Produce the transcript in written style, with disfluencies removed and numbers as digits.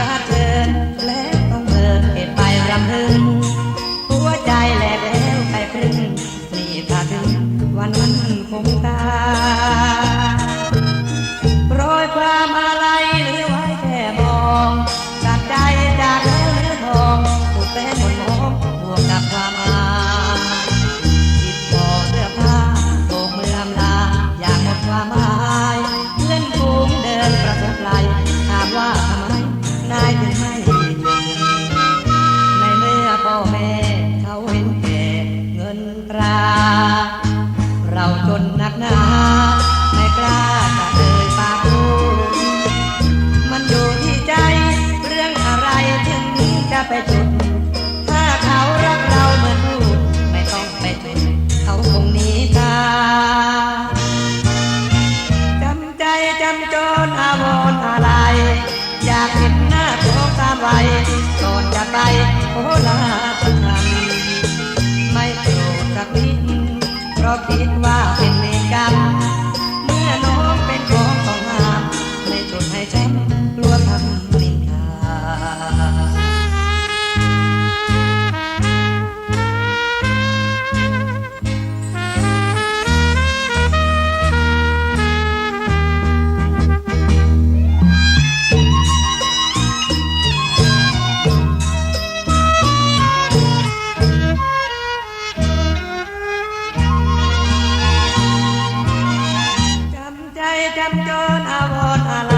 าเชิญแล้วต้องเดินเหตุไปรำพึงหัวใจแหลกแล้วไปครึ่งนี่ถ้าถึงวันนั้นคงตายโปรยความอะไรหรือไว้แค่มองจากใจจากแล้วเนื้อทองถูกแต่หมดมองบวกกับความอายจิตพอเสื้อผ้าโบกมืออำลาอย่างหมดความหมายเพื่อนฝูงเดินประสบไกลถามว่าทำไมนายถึงไม่ในเมื่อพ่อแม่เขาเห็นแก่เงินตราเราจนหนักหนาไม่กล้าจะเอ่ยปากพูดมันอยู่ที่ใจเรื่องอะไรถึงจะไปจุดถ้าเขารักเราเหมือนพูดไม่ต้องไปจุดเขาคงหนีตาจำใจจำจนอาวรณ์อะไรอยากเห็นหน้าตัวตามไว้ก่อนจะไปโอ้ลาสักคำไม่โกรธสักนิดเพราะคิดว่าเป็นเวรกรรมเมื่อน้องเป็นของต้องห้ามไม่จดให้ฉันกลัวทำนินทาจำจนอาวรณ์อะไร